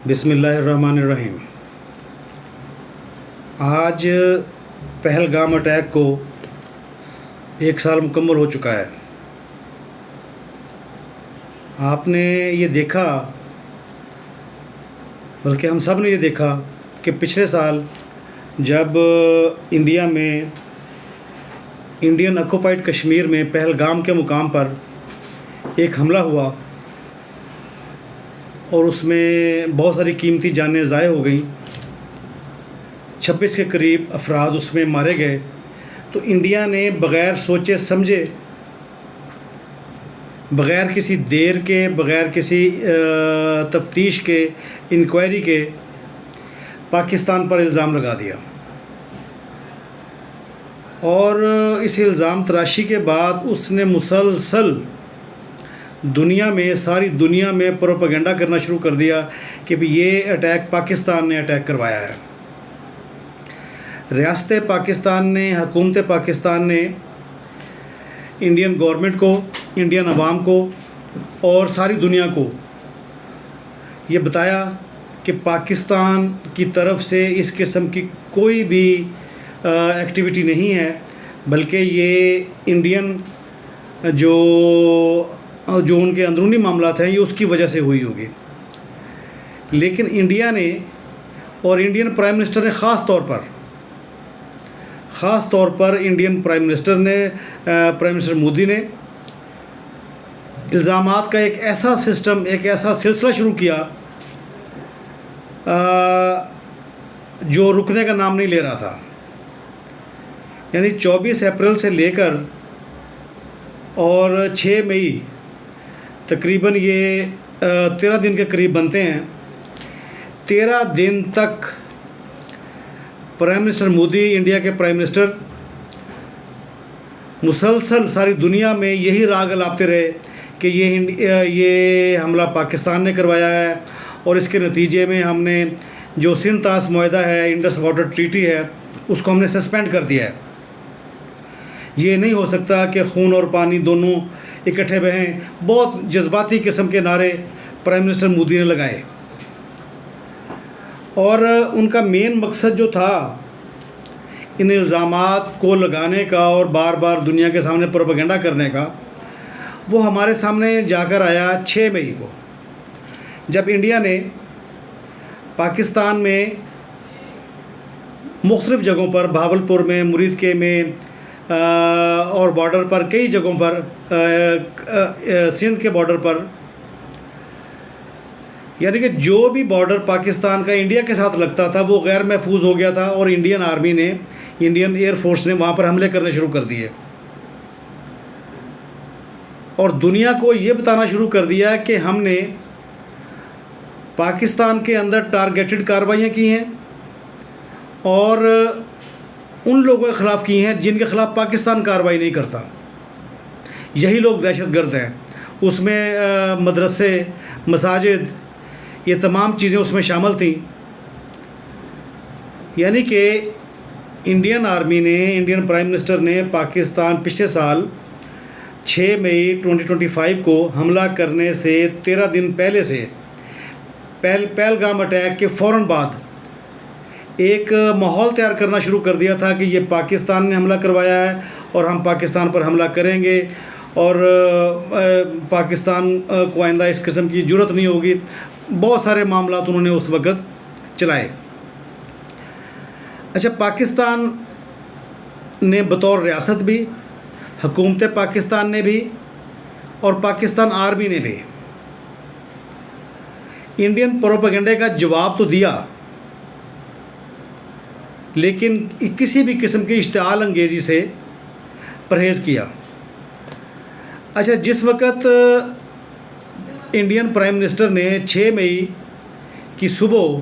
बिस्मिल्लाहिर्रहमानिर्रहीम। आज पहलगाम अटैक को 1 साल मुकम्मल हो चुका है। आपने ये देखा, बल्कि हम सब ने ये देखा कि पिछले साल जब इंडिया में इंडियन ऑक्युपाइड कश्मीर में पहलगाम के मुकाम पर एक हमला हुआ और उसमें बहुत सारी कीमती जानें ज़ाय हो गई। 26 के करीब अफराद उसमें मारे गए। तो इंडिया ने बग़ैर सोचे समझे, बग़ैर किसी देर के, बग़ैर किसी तफ्तीश के, इंक्वायरी के पाकिस्तान पर इल्ज़ाम लगा दिया। और इस इल्ज़ाम तराशी के बाद उसने मुसलसल दुनिया में, सारी दुनिया में प्रोपेगेंडा करना शुरू कर दिया कि भी ये अटैक पाकिस्तान ने अटैक करवाया है। रियासत पाकिस्तान ने, हुकूमत पाकिस्तान ने इंडियन गवर्नमेंट को, इंडियन अवाम को और सारी दुनिया को ये बताया कि पाकिस्तान की तरफ से इस किस्म की कोई भी एक्टिविटी नहीं है, बल्कि ये इंडियन जो उनके अंदरूनी मामलात हैं ये उसकी वजह से हुई होगी। लेकिन इंडिया ने और इंडियन प्राइम मिनिस्टर ने ख़ास तौर पर इंडियन प्राइम मिनिस्टर मोदी ने इल्ज़ामात का एक ऐसा सिस्टम, एक ऐसा सिलसिला शुरू किया जो रुकने का नाम नहीं ले रहा था। यानी 24 अप्रैल से लेकर और 6 मई तकरीबन ये 13 दिन के करीब बनते हैं। 13 दिन तक प्राइम मिनिस्टर मोदी, इंडिया के प्राइम मिनिस्टर, मुसलसल सारी दुनिया में यही राग अलापते रहे कि ये हमला पाकिस्तान ने करवाया है और इसके नतीजे में हमने जो सिंध तास मुआहदा है, इंडस वाटर ट्रीटी है, उसको हमने सस्पेंड कर दिया है। ये नहीं हो सकता कि खून और पानी दोनों इकट्ठे बहें। बहुत जज्बाती किस्म के नारे प्राइम मिनिस्टर मोदी ने लगाए और उनका मेन मकसद जो था इन इल्ज़ामात को लगाने का और बार बार दुनिया के सामने प्रोपेगेंडा करने का, वो हमारे सामने जाकर आया 6 मई को, जब इंडिया ने पाकिस्तान में मुख्तलिफ़ जगहों पर, भावलपुर में, मुरीदके में और बॉर्डर पर कई जगहों पर, सिंध के बॉर्डर पर, यानी कि जो भी बॉर्डर पाकिस्तान का इंडिया के साथ लगता था वो गैर महफूज हो गया था और इंडियन आर्मी ने, इंडियन एयरफोर्स ने वहाँ पर हमले करने शुरू कर दिए और दुनिया को ये बताना शुरू कर दिया कि हमने पाकिस्तान के अंदर टारगेटेड कार्रवाइयाँ की हैं और उन लोगों के ख़िलाफ़ की हैं जिनके ख़िलाफ़ पाकिस्तान कार्रवाई नहीं करता। यही लोग दहशतगर्द हैं। उसमें मदरसे, मसाजिद, ये तमाम चीज़ें उसमें शामिल थीं। यानी कि इंडियन आर्मी ने, इंडियन प्राइम मिनिस्टर ने पाकिस्तान पिछले साल 6 मई 2025 को हमला करने से 13 दिन पहले से, पहलगाम अटैक के फ़ौरन बाद एक माहौल तैयार करना शुरू कर दिया था कि ये पाकिस्तान ने हमला करवाया है और हम पाकिस्तान पर हमला करेंगे और पाकिस्तान को आइंदा इस किस्म की ज़रूरत नहीं होगी। बहुत सारे मामला उन्होंने उस वक़्त चलाए। अच्छा, पाकिस्तान ने बतौर रियासत भी, हुकूमत पाकिस्तान ने भी और पाकिस्तान आर्मी ने भी इंडियन प्रोपेगेंडे का जवाब तो दिया, लेकिन किसी भी किस्म की इश्तिआल अंगेज़ी से परहेज़ किया। अच्छा, जिस वक़्त इंडियन प्राइम मिनिस्टर ने 6 मई की सुबह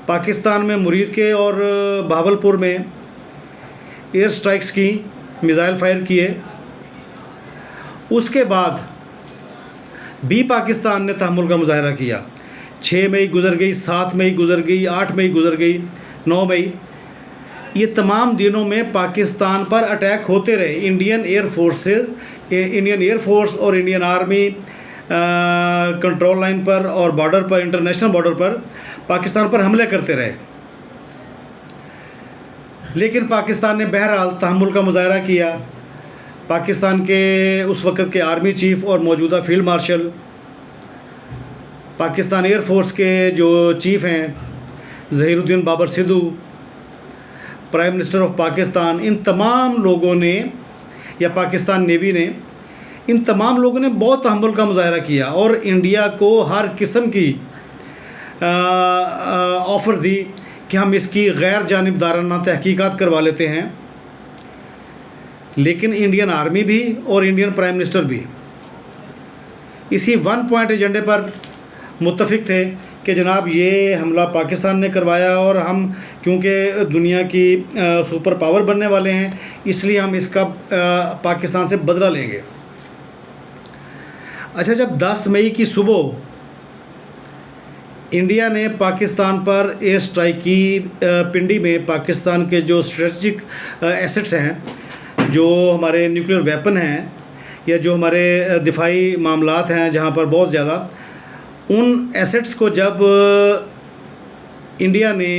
पाकिस्तान में मुरीदके और भावलपुर में एयर स्ट्राइक्स की, मिसाइल फायर किए, उसके बाद भी पाकिस्तान ने तहम्मुल का मुजाहरा किया। 6 मई गुज़र गई, 7 मई गुज़र गई, 8 मई गुज़र गई, 9 मई, ये तमाम दिनों में पाकिस्तान पर अटैक होते रहे। इंडियन एयरफोर्स और इंडियन आर्मी कंट्रोल लाइन पर और बॉर्डर पर, इंटरनेशनल बॉर्डर पर पाकिस्तान पर हमले करते रहे, लेकिन पाकिस्तान ने बहरहाल तहम्मुल का मुजाहरा किया। पाकिस्तान के उस वक़्त के आर्मी चीफ़ और मौजूदा field marshal, Pakistan air force के जो चीफ़ हैं Zaheeruddin Babar Sidhu, prime minister of Pakistan, इन तमाम लोगों ने, या पाकिस्तान नेवी ने, इन तमाम लोगों ने बहुत तहम्मुल का मुजाहरा किया और इंडिया को हर किस्म की ऑफ़र दी कि हम इसकी गैर जानिबदाराना तहकीकात करवा लेते हैं। लेकिन इंडियन आर्मी भी और इंडियन प्राइम मिनिस्टर भी इसी वन पॉइंट एजेंडे पर मुत्तफिक थे कि जनाब ये हमला पाकिस्तान ने करवाया और हम क्योंकि दुनिया की सुपर पावर बनने वाले हैं, इसलिए हम इसका पाकिस्तान से बदला लेंगे। अच्छा, जब 10 मई की सुबह इंडिया ने पाकिस्तान पर एयर स्ट्राइक की, पिंडी में पाकिस्तान के जो स्ट्रेटजिक एसेट्स हैं, जो हमारे न्यूक्लियर वेपन हैं या जो हमारे दिफाई मामलात हैं जहाँ पर बहुत ज़्यादा, उन एसेट्स को जब इंडिया ने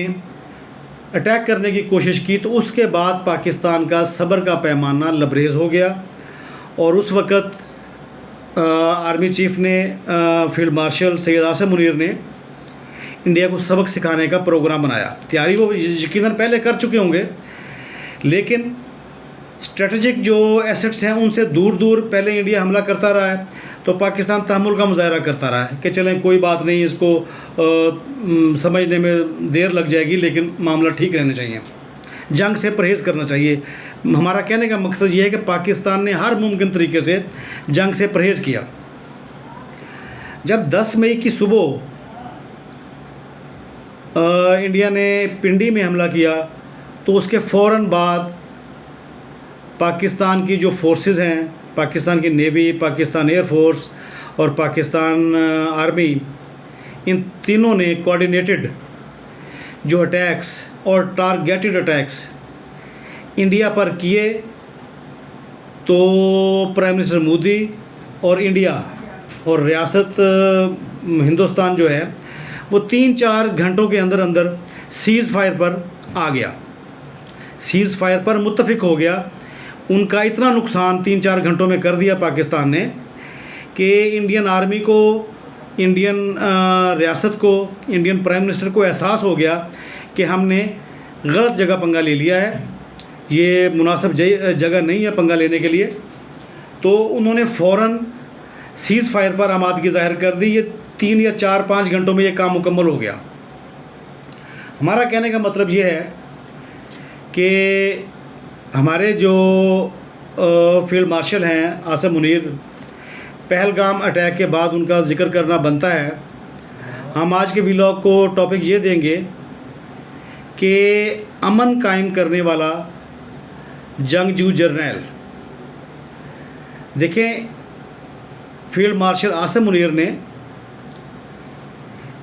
अटैक करने की कोशिश की तो उसके बाद पाकिस्तान का सब्र का पैमाना लबरेज हो गया और उस वक़्त आर्मी चीफ़ ने, फील्ड मार्शल सैयद आसिम मुनीर ने इंडिया को सबक सिखाने का प्रोग्राम बनाया। तैयारी वो यकीनन पहले कर चुके होंगे, लेकिन स्ट्रेटजिक जो एसेट्स हैं उनसे दूर दूर पहले इंडिया हमला करता रहा है, तो पाकिस्तान तहम्मुल का मुजाहरा करता रहा है कि चलें कोई बात नहीं, इसको समझने में देर लग जाएगी लेकिन मामला ठीक रहना चाहिए, जंग से परहेज़ करना चाहिए। हमारा कहने का मकसद ये है कि पाकिस्तान ने हर मुमकिन तरीके से जंग से परहेज़ किया। जब 10 मई की सुबह इंडिया ने पिंडी में हमला किया तो उसके फ़ौरन बाद पाकिस्तान की जो फोर्सेस हैं, पाकिस्तान की नेवी, पाकिस्तान एयर फोर्स और पाकिस्तान आर्मी, इन तीनों ने कोऑर्डिनेटेड जो अटैक्स और टारगेटेड अटैक्स इंडिया पर किए। तो प्राइम मिनिस्टर मोदी और इंडिया और रियासत हिंदुस्तान जो है वो 3-4 घंटों के अंदर अंदर सीज़ फायर पर आ गया, सीज़ फायर पर मुत्तफिक हो गया। उनका इतना नुकसान 3-4 घंटों में कर दिया पाकिस्तान ने कि इंडियन आर्मी को, इंडियन रियासत को, इंडियन प्राइम मिनिस्टर को एहसास हो गया कि हमने गलत जगह पंगा ले लिया है, ये मुनासिब जगह नहीं है पंगा लेने के लिए। तो उन्होंने फ़ौरन सीज़ फायर पर आमादगी ज़ाहिर कर दी। ये 3 या 4-5 घंटों में ये काम मुकम्मल हो गया। हमारा कहने का मतलब ये है कि हमारे जो फील्ड मार्शल हैं आसिम मुनीर, पहलगाम अटैक के बाद उनका ज़िक्र करना बनता है। हम आज के व्लॉग को टॉपिक ये देंगे कि अमन कायम करने वाला जंगजू जर्नैल। देखें, फील्ड मार्शल आसिम मुनीर ने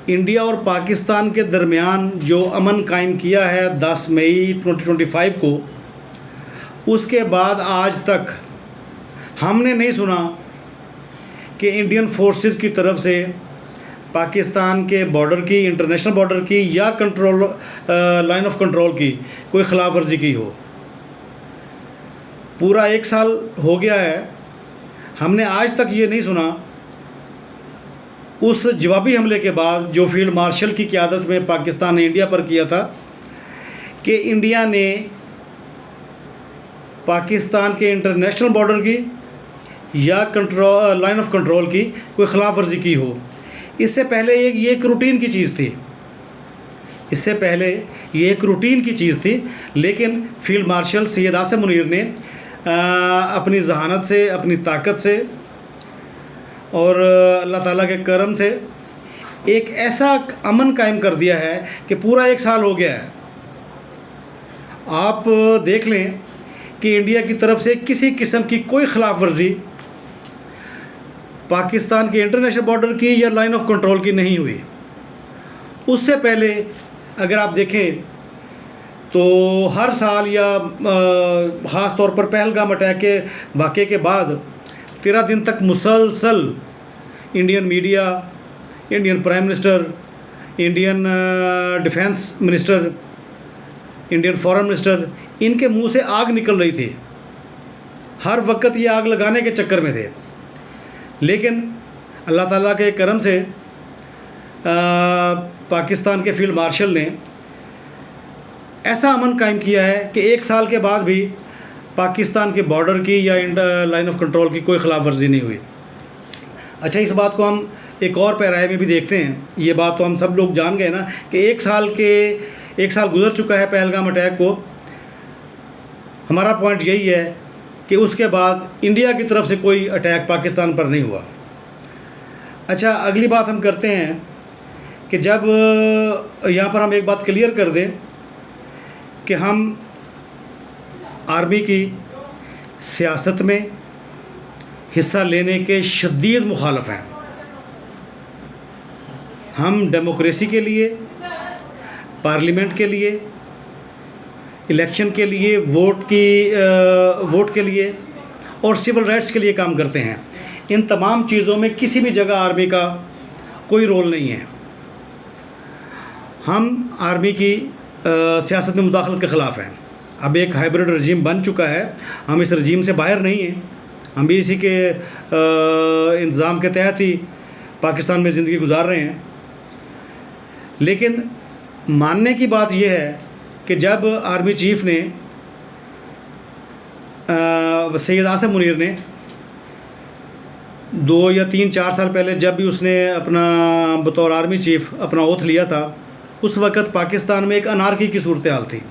इंडिया और पाकिस्तान के दरमियान जो अमन कायम किया है 10 मई 2025 को, उसके बाद आज तक हमने नहीं सुना कि इंडियन फोर्सेस की तरफ से पाकिस्तान के बॉर्डर की, इंटरनेशनल बॉर्डर की या कंट्रोल लाइन ऑफ कंट्रोल की कोई ख़िलाफ़ वर्जी की हो। पूरा 1 साल हो गया है, हमने आज तक ये नहीं सुना उस जवाबी हमले के बाद जो फील्ड मार्शल की क़यादत में पाकिस्तान ने इंडिया पर किया था कि इंडिया ने पाकिस्तान के इंटरनेशनल बॉर्डर की या कंट्रोल लाइन ऑफ कंट्रोल की कोई ख़िलाफ़ वर्जी की हो। इससे पहले ये एक रूटीन की चीज़ थी, इससे पहले ये एक रूटीन की चीज़ थी। लेकिन फील्ड मार्शल सैयद आसिम मुनीर ने अपनी जहानत से, अपनी ताकत से और अल्लाह ताला के करम से एक ऐसा अमन कायम कर दिया है कि पूरा 1 साल हो गया है। आप देख लें कि इंडिया की तरफ से किसी किस्म की कोई ख़िलाफ़ वर्जी पाकिस्तान के इंटरनेशनल बॉर्डर की या लाइन ऑफ कंट्रोल की नहीं हुई। उससे पहले अगर आप देखें तो हर साल या ख़ास तौर पर पहलगाम अटैक के वाक़े के बाद 13 दिन तक मुसलसल Indian media, Indian prime minister, Indian defence minister, Indian foreign minister, इनके मुंह से आग निकल रही थी। हर वक्त ये आग लगाने के चक्कर में थे। लेकिन अल्लाह ताला के करम से पाकिस्तान के फील्ड मार्शल ने ऐसा अमन कायम किया है कि 1 साल के बाद भी पाकिस्तान के बॉर्डर की या लाइन ऑफ कंट्रोल की कोई ख़िलाफ़ वर्जी नहीं हुई। अच्छा, इस बात को हम एक और पैराए में भी देखते हैं। ये बात तो हम सब लोग जान गए ना कि 1 साल गुजर चुका है पहलगाम अटैक को। हमारा पॉइंट यही है कि उसके बाद इंडिया की तरफ से कोई अटैक पाकिस्तान पर नहीं हुआ। अच्छा, अगली बात हम करते हैं कि जब यहाँ पर हम एक बात क्लियर कर दें कि हम आर्मी की सियासत में हिस्सा लेने के शदीद मुखालफ हैं। हम डेमोक्रेसी के लिए, पार्लियामेंट के लिए, इलेक्शन के लिए, वोट के लिए और सिविल राइट्स के लिए काम करते हैं। इन तमाम चीज़ों में किसी भी जगह आर्मी का कोई रोल नहीं है। हम आर्मी की सियासत में मुदाखलत के ख़िलाफ़ हैं। अब एक हाइब्रिड रजीम बन चुका है, हम इस रजीम से बाहर नहीं हैं। हम भी इसी के इंतज़ाम के तहत ही पाकिस्तान में ज़िंदगी गुजार रहे हैं। लेकिन मानने की बात यह है कि जब आर्मी चीफ़ ने सैयद आसिम मुनीर ने 2 या 3-4 साल पहले जब भी उसने अपना बतौर आर्मी चीफ़ अपना ओथ लिया था, उस वक़्त पाकिस्तान में एक अनारकी की सूरत हाल थी।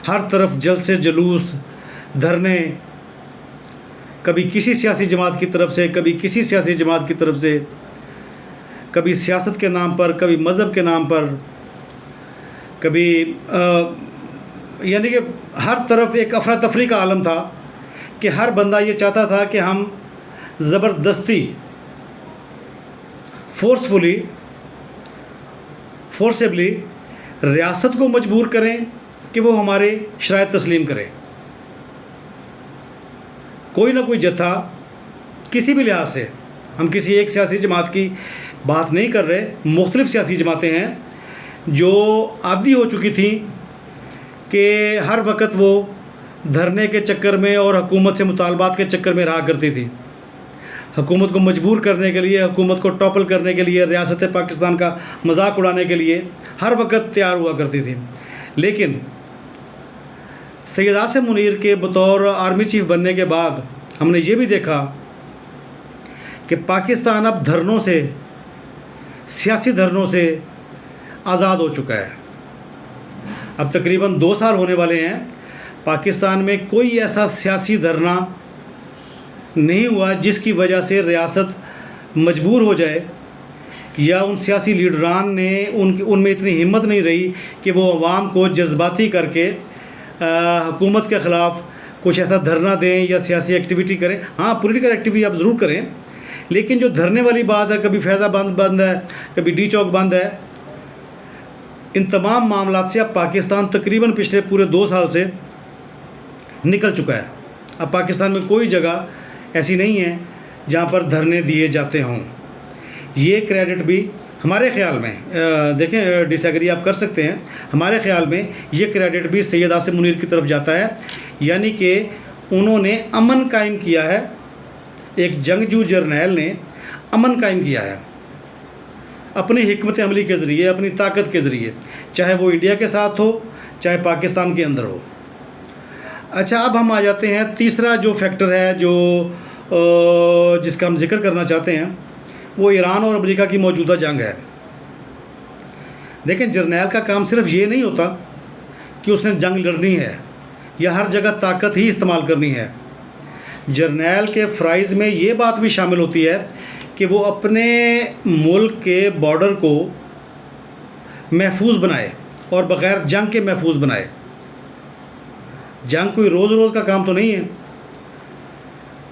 हर तरफ जलसे जुलूस, धरने, कभी किसी सियासी जमात की तरफ से, कभी किसी सियासी जमात की तरफ से, कभी सियासत के नाम पर, कभी मज़हब के नाम पर, कभी यानी कि हर तरफ एक अफरा तफरी का आलम था कि हर बंदा ये चाहता था कि हम ज़बरदस्ती फोर्सेबली रियासत को मजबूर करें कि वो हमारे शराइत तस्लीम करे। कोई ना कोई जत्था किसी भी लिहाज से, हम किसी एक सियासी जमात की बात नहीं कर रहे, मुख्तलिफ़ सियासी जमातें हैं जो आदी हो चुकी थी कि हर वक्त वो धरने के चक्कर में और हुकूमत से मुतालबात के चक्कर में रहा करती थी। हुकूमत को मजबूर करने के लिए, हुकूमत को टॉपल करने के लिए, रियासत पाकिस्तान का मजाक उड़ाने के लिए हर वक्त तैयार हुआ करती थी। लेकिन सैयद आसिम मुनीर के बतौर आर्मी चीफ़ बनने के बाद हमने ये भी देखा कि पाकिस्तान अब धरनों से, सियासी धरनों से आज़ाद हो चुका है। अब तकरीबन 2 साल होने वाले हैं, पाकिस्तान में कोई ऐसा सियासी धरना नहीं हुआ जिसकी वजह से रियासत मजबूर हो जाए या उन सियासी लीडरान ने उनमें इतनी हिम्मत नहीं रही कि वो अवाम को जज्बाती करके हुकूमत के ख़िलाफ़ कुछ ऐसा धरना दें या सियासी एक्टिविटी करें। हाँ, पॉलिटिकल एक्टिविटी आप ज़रूर करें, लेकिन जो धरने वाली बात है, कभी फैज़ाबाद बंद है, कभी डी चौक बंद है, इन तमाम मामलात से अब पाकिस्तान तकरीबन पिछले पूरे 2 साल से निकल चुका है। अब पाकिस्तान में कोई जगह ऐसी नहीं है जहाँ पर धरने दिए जाते हों। ये क्रेडिट भी हमारे ख़्याल में, देखें डिसएग्री आप कर सकते हैं, हमारे ख़्याल में ये क्रेडिट भी सैयद आसिम मुनीर की तरफ जाता है। यानी कि उन्होंने अमन कायम किया है, एक जंगजू जर्नैल ने अमन कायम किया है अपनी हिकमत अमली के ज़रिए, अपनी ताकत के ज़रिए, चाहे वो इंडिया के साथ हो, चाहे पाकिस्तान के अंदर हो। अच्छा, अब हम आ जाते हैं तीसरा जो फैक्टर है जो जिसका हम जिक्र करना चाहते हैं, वो ईरान और अमेरिका की मौजूदा जंग है। देखें, जर्नैल का काम सिर्फ ये नहीं होता कि उसने जंग लड़नी है या हर जगह ताकत ही इस्तेमाल करनी है। जर्नैल के फ़राइज़ में ये बात भी शामिल होती है कि वो अपने मुल्क के बॉर्डर को महफूज बनाए और बग़ैर जंग के महफूज बनाए। जंग कोई रोज़ रोज़ का काम तो नहीं है।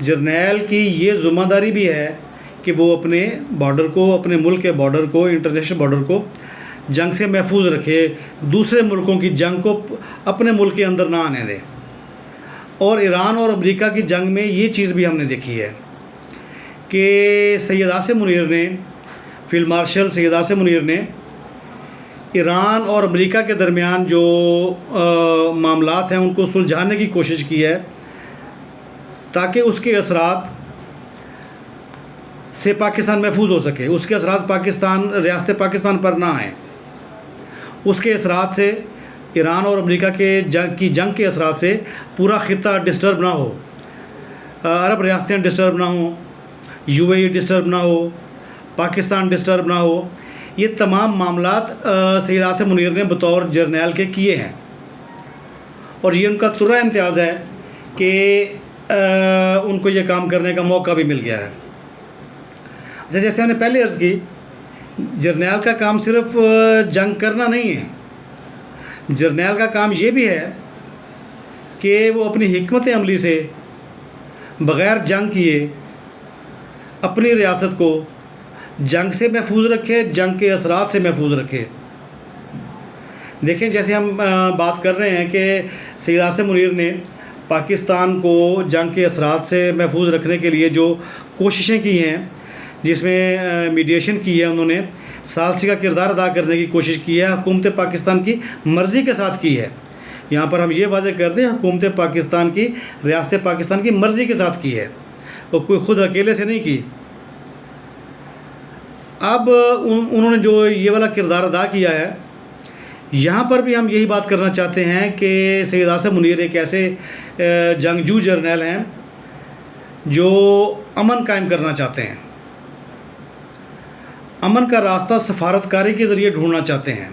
जर्नैल की ये ज़िम्मेदारी भी है कि वो अपने बॉर्डर को, अपने मुल्क के बॉर्डर को, इंटरनेशनल बॉर्डर को जंग से महफूज रखे, दूसरे मुल्कों की जंग को अपने मुल्क के अंदर ना आने दे। और ईरान और अमेरिका की जंग में ये चीज़ भी हमने देखी है कि सैयद आसिम मुनीर ने, फील्ड मार्शल सैयद आसिम मुनीर ने ईरान और अमेरिका के दरमियान जो मामलात हैं उनको सुलझाने की कोशिश की है, ताकि उसके असरात से पाकिस्तान महफूज हो सके, उसके असरात पाकिस्तान, रियासत पाकिस्तान पर ना आएँ। उसके असरात से, ईरान और अमेरिका के जंग के असरात से पूरा ख़ित्ता डिस्टर्ब ना हो, अरब रियासतें डिस्टर्ब ना हो, यूएई डिस्टर्ब ना हो, पाकिस्तान डिस्टर्ब ना हो। ये तमाम मामलात सैयद आसिम मुनीर ने बतौर जर्नैल के किए हैं और ये उनका तुर्रा इम्तियाज़ है कि उनको ये काम करने का मौका भी मिल गया है। अच्छा, जैसे हमने पहले अर्ज़ की, जर्नैल का काम सिर्फ जंग करना नहीं है। जर्नैल का काम ये भी है कि वो अपनी हिकमत अमली से बग़ैर जंग किए अपनी रियासत को जंग से महफूज रखे, जंग के असरात से महफूज रखे। देखें, जैसे हम बात कर रहे हैं कि सैयद आसिम मुनीर ने पाकिस्तान को जंग के असरात से महफूज रखने के लिए जो कोशिशें की हैं, जिसमें मीडिएशन की है, उन्होंने सालसी का किरदार अदा करने की कोशिश की है, हुकूमत पाकिस्तान की मर्ज़ी के साथ की है। यहाँ पर हम ये वाज़ेह कर दें, हुकूमत पाकिस्तान की, रियासत पाकिस्तान की मर्ज़ी के साथ की है और कोई ख़ुद अकेले से नहीं की। अब उन्होंने जो ये वाला किरदार अदा किया है, यहाँ पर भी हम यही बात करना चाहते हैं कि सैयद आसिम मुनीर एक ऐसे जंगजू जर्नैल हैं जो अमन कायम करना चाहते हैं, अमन का रास्ता सफारतकारी के ज़रिए ढूंढना चाहते हैं,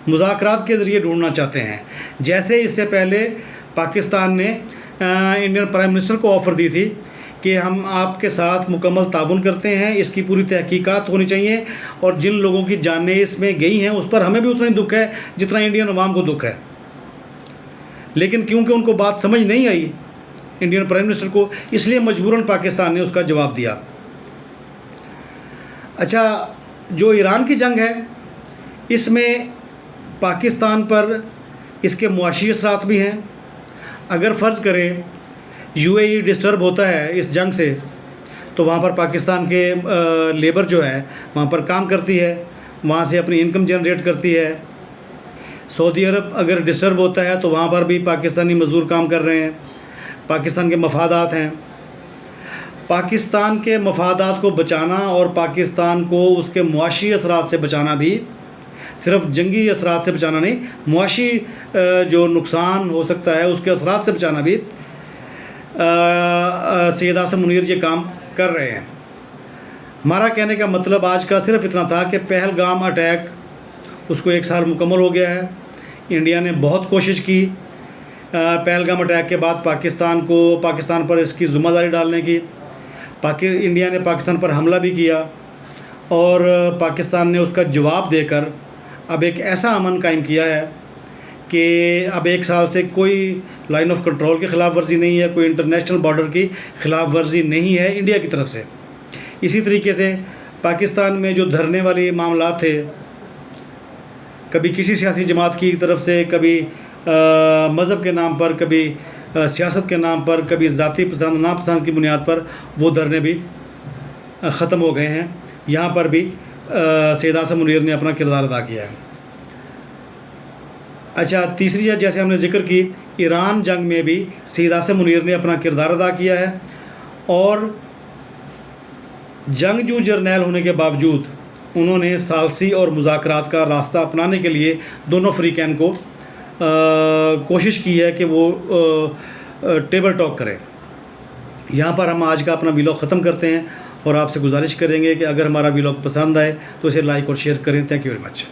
मुज़ाकरात के ज़रिए ढूंढना चाहते हैं। जैसे इससे पहले पाकिस्तान ने इंडियन प्राइम मिनिस्टर को ऑफ़र दी थी कि हम आपके साथ मुकम्मल ताउन करते हैं, इसकी पूरी तहकीकात होनी चाहिए और जिन लोगों की जानें इसमें गई हैं उस पर हमें भी उतना ही दुख है जितना इंडियन अवाम को दुख है। लेकिन क्योंकि उनको बात समझ नहीं आई इंडियन प्राइम मिनिस्टर को, इसलिए मजबूरन पाकिस्तान ने उसका जवाब दिया। अच्छा, जो ईरान की जंग है, इसमें पाकिस्तान पर इसके मुआशी असरात भी हैं। अगर फ़र्ज़ करें यूएई डिस्टर्ब होता है इस जंग से, तो वहाँ पर पाकिस्तान के लेबर जो है वहाँ पर काम करती है, वहाँ से अपनी इनकम जनरेट करती है। सऊदी अरब अगर डिस्टर्ब होता है तो वहाँ पर भी पाकिस्तानी मज़दूर काम कर रहे हैं, पाकिस्तान के मफादात हैं। पाकिस्तान के मफादात को बचाना और पाकिस्तान को उसके मुआशी असरात से बचाना भी, सिर्फ जंगी असरात से बचाना नहीं, मुआशी जो नुकसान हो सकता है उसके असरात से बचाना भी सैयद आसिम मुनीर ये काम कर रहे हैं। हमारा कहने का मतलब आज का सिर्फ इतना था कि पहलगाम अटैक, उसको 1 साल मुकम्मल हो गया है। इंडिया ने बहुत कोशिश की पहलगाम अटैक के बाद पाकिस्तान पर इसकी ज़िम्मेदारी डालने की। इंडिया ने पाकिस्तान पर हमला भी किया और पाकिस्तान ने उसका जवाब देकर अब एक ऐसा अमन कायम किया है कि अब 1 साल से कोई लाइन ऑफ कंट्रोल की ख़िलाफ़ वर्जी नहीं है, कोई इंटरनेशनल बॉर्डर की ख़िलाफ़ वर्जी नहीं है इंडिया की तरफ से। इसी तरीके से पाकिस्तान में जो धरने वाले मामलात थे, कभी किसी सियासी जमात की तरफ से, कभी मज़हब के नाम पर, कभी सियासत के नाम पर, कभी ज़ाती पसंद नापसंद की बुनियाद पर, वो धरने भी ख़त्म हो गए हैं। यहाँ पर भी सैयद आसिम मुनीर ने अपना किरदार अदा किया है। अच्छा, तीसरी चीज़ जैसे हमने ज़िक्र की, ईरान जंग में भी सैयद आसिम मुनीर ने अपना किरदार अदा किया है और जंगजू जर्नैल होने के बावजूद उन्होंने सालसी और मुज़ाकरात का रास्ता अपनाने के लिए दोनों फ़रीक़ैन को कोशिश की है कि वो टेबल टॉक करें। यहाँ पर हम आज का अपना व्लॉग ख़त्म करते हैं और आपसे गुजारिश करेंगे कि अगर हमारा व्लॉग पसंद आए तो इसे लाइक और शेयर करें। Thank you very much.